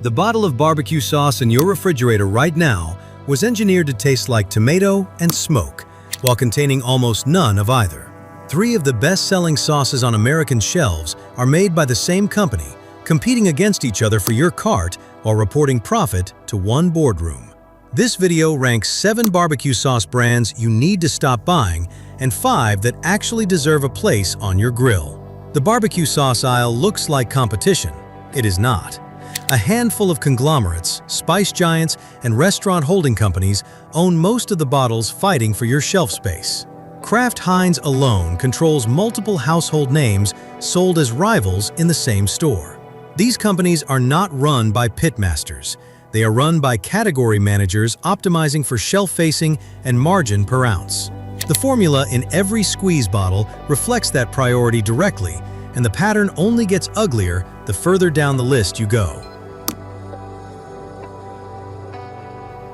The bottle of barbecue sauce in your refrigerator right now was engineered to taste like tomato and smoke, while containing almost none of either. 3 of the best-selling sauces on American shelves are made by the same company, competing against each other for your cart while reporting profit to one boardroom. This video ranks 7 barbecue sauce brands you need to stop buying and 5 that actually deserve a place on your grill. The barbecue sauce aisle looks like competition. It is not. A handful of conglomerates, spice giants, and restaurant holding companies own most of the bottles fighting for your shelf space. Kraft Heinz alone controls multiple household names sold as rivals in the same store. These companies are not run by pitmasters. They are run by category managers optimizing for shelf facing and margin per ounce. The formula in every squeeze bottle reflects that priority directly, and the pattern only gets uglier the further down the list you go.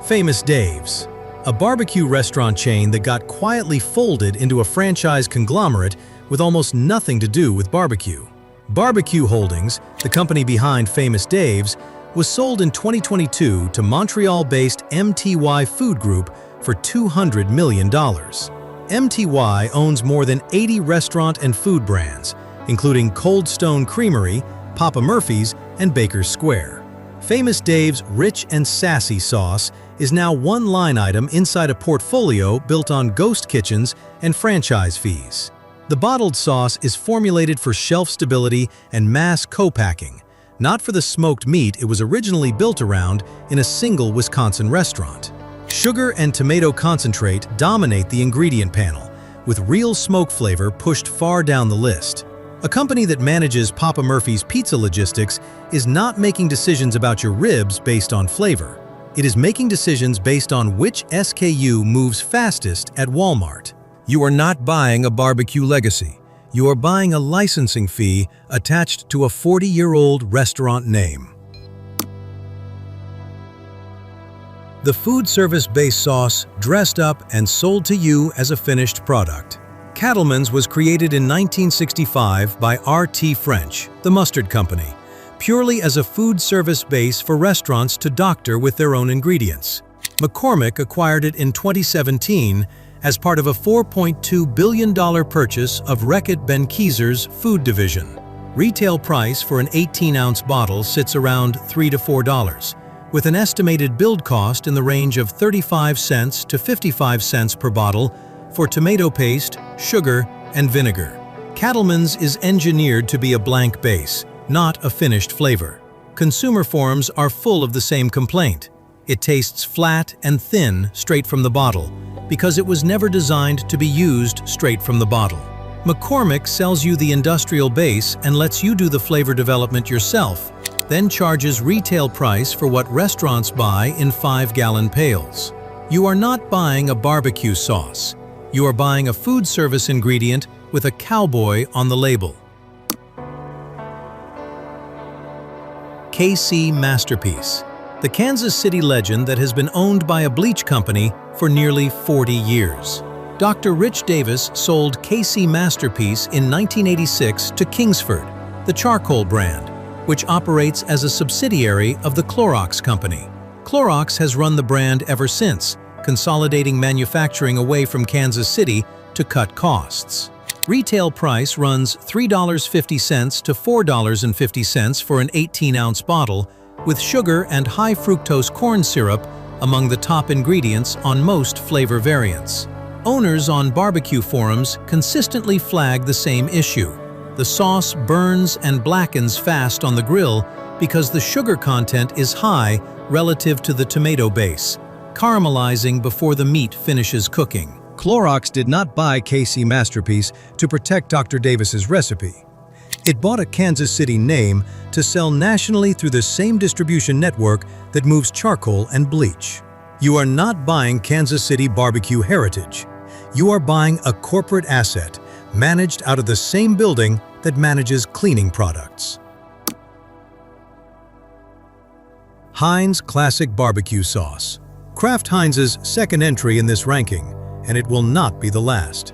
Famous Dave's, a barbecue restaurant chain that got quietly folded into a franchise conglomerate with almost nothing to do with barbecue. BBQ Holdings, the company behind Famous Dave's, was sold in 2022 to Montreal-based MTY Food Group for $200 million. MTY owns more than 80 restaurant and food brands, including Cold Stone Creamery, Papa Murphy's, and Baker's Square. Famous Dave's rich and sassy sauce is now one line item inside a portfolio built on ghost kitchens and franchise fees. The bottled sauce is formulated for shelf stability and mass co-packing, not for the smoked meat it was originally built around in a single Wisconsin restaurant. Sugar and tomato concentrate dominate the ingredient panel, with real smoke flavor pushed far down the list. A company that manages Papa Murphy's pizza logistics is not making decisions about your ribs based on flavor. It is making decisions based on which SKU moves fastest at Walmart. You are not buying a barbecue legacy. You are buying a licensing fee attached to a 40-year-old restaurant name. The food service-based sauce dressed up and sold to you as a finished product. Cattleman's was created in 1965 by R.T. French, the mustard company, purely as a food service base for restaurants to doctor with their own ingredients. McCormick acquired it in 2017 as part of a $4.2 billion purchase of Reckitt Benckiser's food division. Retail price for an 18-ounce bottle sits around $3 to $4, with an estimated build cost in the range of 35 cents to 55 cents per bottle for tomato paste, sugar, and vinegar. Cattleman's is engineered to be a blank base, not a finished flavor. Consumer forums are full of the same complaint. It tastes flat and thin straight from the bottle, because it was never designed to be used straight from the bottle. McCormick sells you the industrial base and lets you do the flavor development yourself, then charges retail price for what restaurants buy in 5-gallon pails. You are not buying a barbecue sauce. You are buying a food service ingredient with a cowboy on the label. KC Masterpiece, the Kansas City legend that has been owned by a bleach company for nearly 40 years. Dr. Rich Davis sold KC Masterpiece in 1986 to Kingsford, the charcoal brand, which operates as a subsidiary of the Clorox company. Clorox has run the brand ever since, consolidating manufacturing away from Kansas City to cut costs. Retail price runs $3.50 to $4.50 for an 18-ounce bottle, with sugar and high fructose corn syrup among the top ingredients on most flavor variants. Owners on barbecue forums consistently flag the same issue. The sauce burns and blackens fast on the grill because the sugar content is high relative to the tomato base, caramelizing before the meat finishes cooking. Clorox did not buy KC Masterpiece to protect Dr. Davis's recipe. It bought a Kansas City name to sell nationally through the same distribution network that moves charcoal and bleach. You are not buying Kansas City barbecue heritage. You are buying a corporate asset managed out of the same building that manages cleaning products. Heinz Classic Barbecue Sauce. Kraft Heinz's second entry in this ranking, and it will not be the last.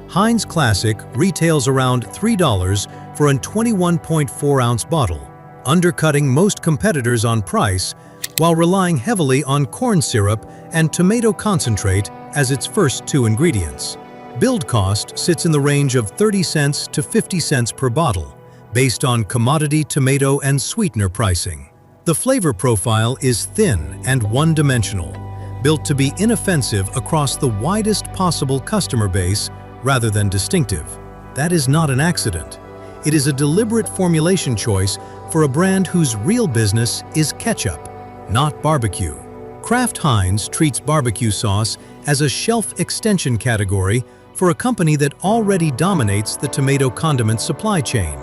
Heinz Classic retails around $3 for a 21.4-ounce bottle, undercutting most competitors on price while relying heavily on corn syrup and tomato concentrate as its first two ingredients. Build cost sits in the range of 30 cents to 50 cents per bottle, based on commodity tomato and sweetener pricing. The flavor profile is thin and one-dimensional, built to be inoffensive across the widest possible customer base rather than distinctive. That is not an accident. It is a deliberate formulation choice for a brand whose real business is ketchup, not barbecue. Kraft Heinz treats barbecue sauce as a shelf extension category for a company that already dominates the tomato condiment supply chain,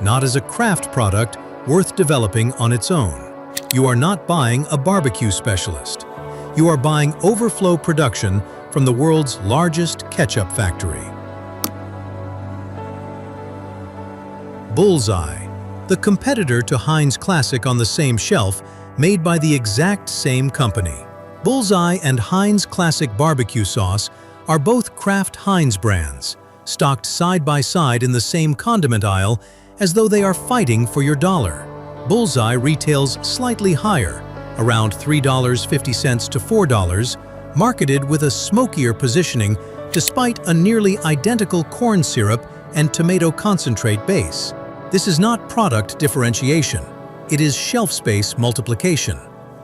not as a craft product worth developing on its own. You are not buying a barbecue specialist. You are buying overflow production from the world's largest ketchup factory. Bullseye, the competitor to Heinz Classic on the same shelf, made by the exact same company. Bullseye and Heinz Classic barbecue sauce are both Kraft Heinz brands, stocked side by side in the same condiment aisle as though they are fighting for your dollar. Bullseye retails slightly higher, around $3.50 to $4, marketed with a smokier positioning despite a nearly identical corn syrup and tomato concentrate base. This is not product differentiation. It is shelf space multiplication.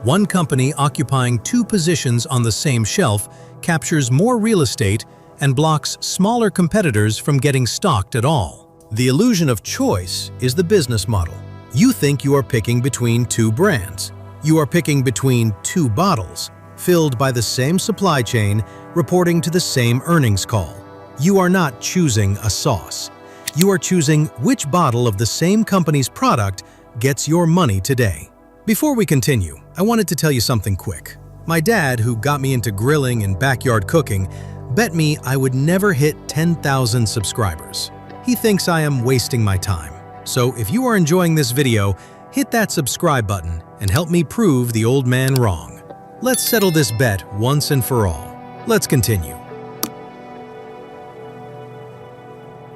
One company occupying two positions on the same shelf captures more real estate and blocks smaller competitors from getting stocked at all. The illusion of choice is the business model. You think you are picking between two brands. You are picking between two bottles, filled by the same supply chain, reporting to the same earnings call. You are not choosing a sauce. You are choosing which bottle of the same company's product gets your money today. Before we continue, I wanted to tell you something quick. My dad, who got me into grilling and backyard cooking, bet me I would never hit 10,000 subscribers. He thinks I am wasting my time. So if you are enjoying this video, hit that subscribe button and help me prove the old man wrong. Let's settle this bet once and for all. Let's continue.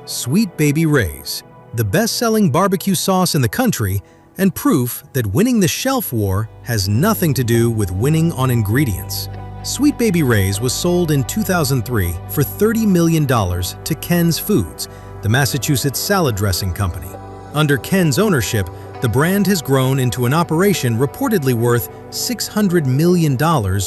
Sweet Baby Ray's, the best-selling barbecue sauce in the country, and proof that winning the shelf war has nothing to do with winning on ingredients. Sweet Baby Ray's was sold in 2003 for $30 million to Ken's Foods, the Massachusetts salad dressing company. Under Ken's ownership, the brand has grown into an operation reportedly worth $600 million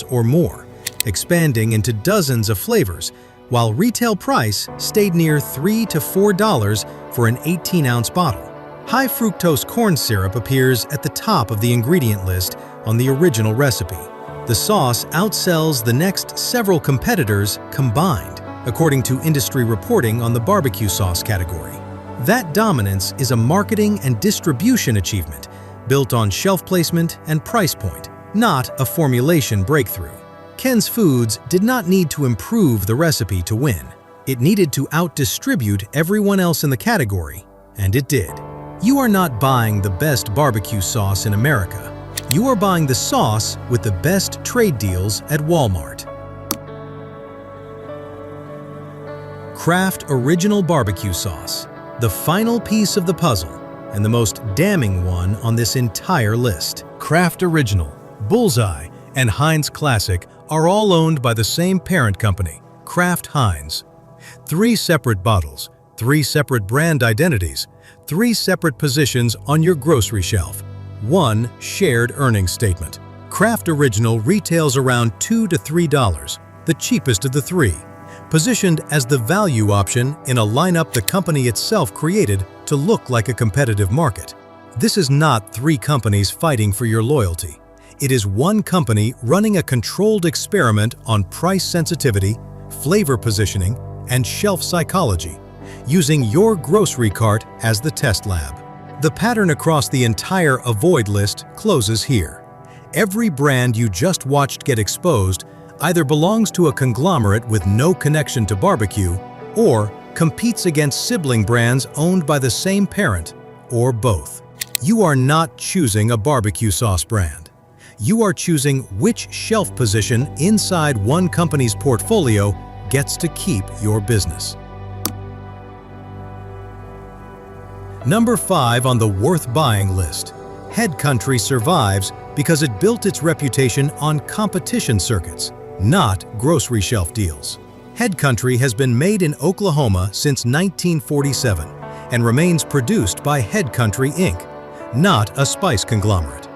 or more, expanding into dozens of flavors, while retail price stayed near $3 to $4 for an 18-ounce bottle. High fructose corn syrup appears at the top of the ingredient list on the original recipe. The sauce outsells the next several competitors combined, according to industry reporting on the barbecue sauce category. That dominance is a marketing and distribution achievement built on shelf placement and price point, not a formulation breakthrough. Ken's Foods did not need to improve the recipe to win. It needed to out-distribute everyone else in the category, and it did. You are not buying the best barbecue sauce in America. You are buying the sauce with the best trade deals at Walmart. Kraft Original Barbecue Sauce, the final piece of the puzzle, and the most damning one on this entire list. Kraft Original, Bullseye, and Heinz Classic are all owned by the same parent company, Kraft Heinz. 3 separate bottles, 3 separate brand identities, 3 separate positions on your grocery shelf, 1 shared earnings statement. Kraft Original retails around $2 to $3, the cheapest of the 3, positioned as the value option in a lineup the company itself created to look like a competitive market. This is not 3 companies fighting for your loyalty. It is one company running a controlled experiment on price sensitivity, flavor positioning, and shelf psychology, using your grocery cart as the test lab. The pattern across the entire avoid list closes here. Every brand you just watched get exposed either belongs to a conglomerate with no connection to barbecue or competes against sibling brands owned by the same parent, or both. You are not choosing a barbecue sauce brand. You are choosing which shelf position inside one company's portfolio gets to keep your business. Number 5 on the worth buying list. Head Country survives because it built its reputation on competition circuits, not grocery shelf deals. Head Country has been made in Oklahoma since 1947 and remains produced by Head Country Inc., not a spice conglomerate.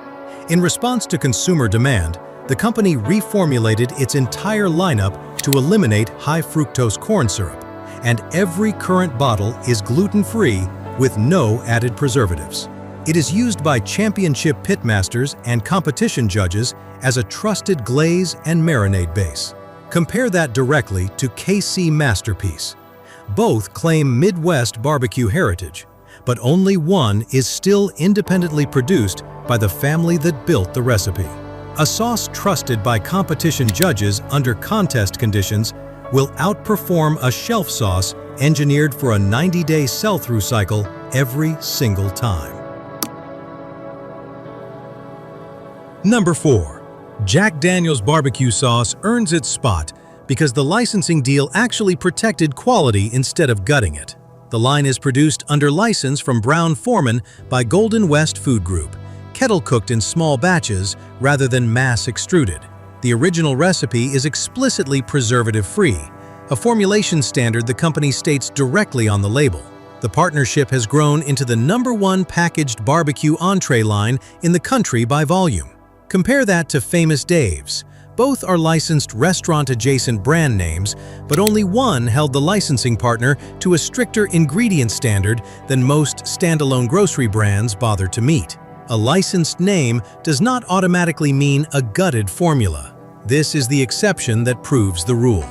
In response to consumer demand, the company reformulated its entire lineup to eliminate high fructose corn syrup, and every current bottle is gluten-free with no added preservatives. It is used by championship pitmasters and competition judges as a trusted glaze and marinade base. Compare that directly to KC Masterpiece. Both claim Midwest barbecue heritage, but only one is still independently produced by the family that built the recipe. A sauce trusted by competition judges under contest conditions will outperform a shelf sauce engineered for a 90-day sell-through cycle every single time. Number 4. Jack Daniel's barbecue sauce earns its spot because the licensing deal actually protected quality instead of gutting it. The line is produced under license from Brown-Forman by Golden West Food Group, kettle-cooked in small batches rather than mass-extruded. The original recipe is explicitly preservative-free, a formulation standard the company states directly on the label. The partnership has grown into the #1 packaged barbecue entree line in the country by volume. Compare that to Famous Dave's. Both are licensed restaurant-adjacent brand names, but only one held the licensing partner to a stricter ingredient standard than most standalone grocery brands bother to meet. A licensed name does not automatically mean a gutted formula. This is the exception that proves the rule.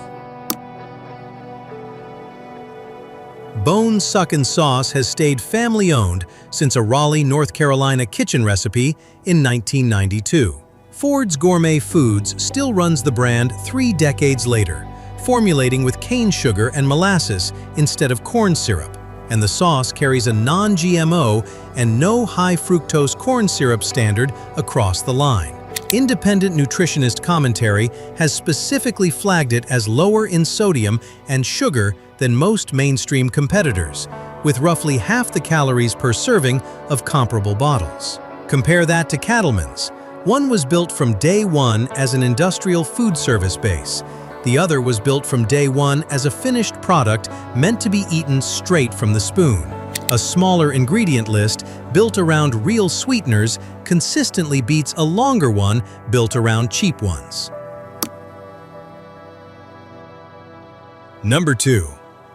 Bone Suckin sauce has stayed family-owned since a Raleigh, North Carolina kitchen recipe in 1992. Ford's Gourmet Foods still runs the brand 3 decades later, formulating with cane sugar and molasses instead of corn syrup, and the sauce carries a non-GMO and no high-fructose corn syrup standard across the line. Independent nutritionist commentary has specifically flagged it as lower in sodium and sugar than most mainstream competitors, with roughly half the calories per serving of comparable bottles. Compare that to Cattlemen's. One was built from day one as an industrial food service base. The other was built from day one as a finished product meant to be eaten straight from the spoon. A smaller ingredient list built around real sweeteners consistently beats a longer one built around cheap ones. Number 2.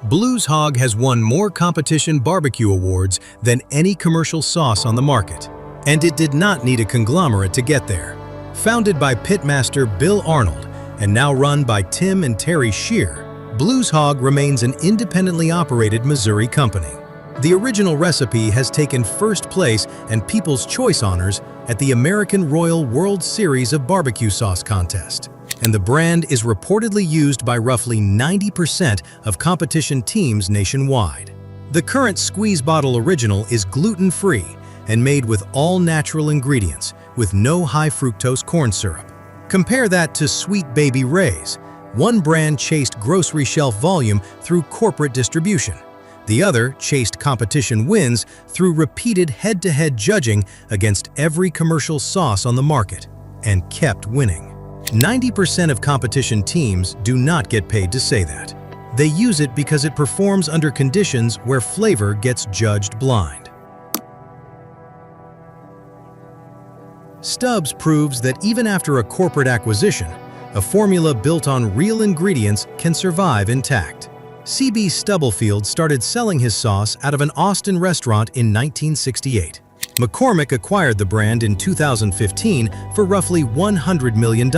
Blues Hog has won more competition barbecue awards than any commercial sauce on the market, and it did not need a conglomerate to get there. Founded by pitmaster Bill Arnold and now run by Tim and Terry Shear, Blues Hog remains an independently operated Missouri company. The original recipe has taken first place and People's Choice honors at the American Royal World Series of Barbecue Sauce Contest, and the brand is reportedly used by roughly 90% of competition teams nationwide. The current squeeze bottle original is gluten-free and made with all natural ingredients with no high fructose corn syrup. Compare that to Sweet Baby Ray's. One brand chased grocery shelf volume through corporate distribution. The other chased competition wins through repeated head-to-head judging against every commercial sauce on the market, and kept winning. 90% of competition teams do not get paid to say that. They use it because it performs under conditions where flavor gets judged blind. Stubb's proves that even after a corporate acquisition, a formula built on real ingredients can survive intact. C.B. Stubblefield started selling his sauce out of an Austin restaurant in 1968. McCormick acquired the brand in 2015 for roughly $100 million,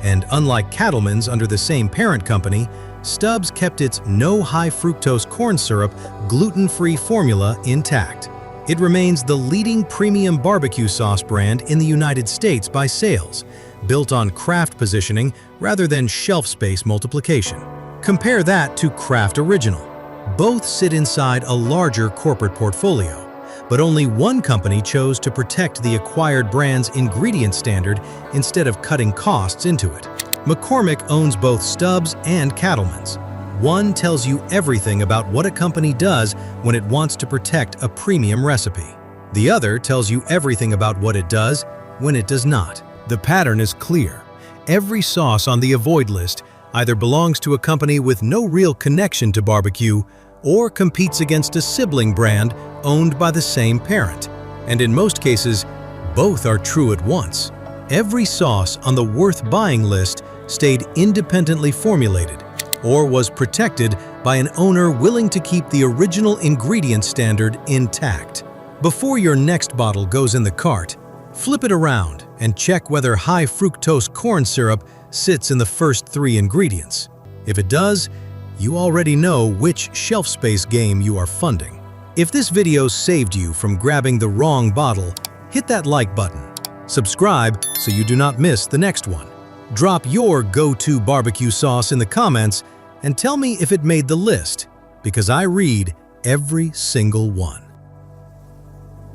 and unlike Cattleman's under the same parent company, Stubb's kept its no high fructose corn syrup, gluten-free formula intact. It remains the leading premium barbecue sauce brand in the United States by sales, built on craft positioning rather than shelf space multiplication. Compare that to Kraft Original. Both sit inside a larger corporate portfolio, but only one company chose to protect the acquired brand's ingredient standard instead of cutting costs into it. McCormick owns both Stubb's and Cattleman's. One tells you everything about what a company does when it wants to protect a premium recipe. The other tells you everything about what it does when it does not. The pattern is clear. Every sauce on the avoid list either belongs to a company with no real connection to barbecue or competes against a sibling brand owned by the same parent. And in most cases, both are true at once. Every sauce on the worth buying list stayed independently formulated or was protected by an owner willing to keep the original ingredient standard intact. Before your next bottle goes in the cart, flip it around and check whether high fructose corn syrup sits in the first 3 ingredients. If it does, you already know which shelf space game you are funding. If this video saved you from grabbing the wrong bottle, hit that like button. Subscribe so you do not miss the next one. Drop your go-to barbecue sauce in the comments and tell me if it made the list, because I read every single one.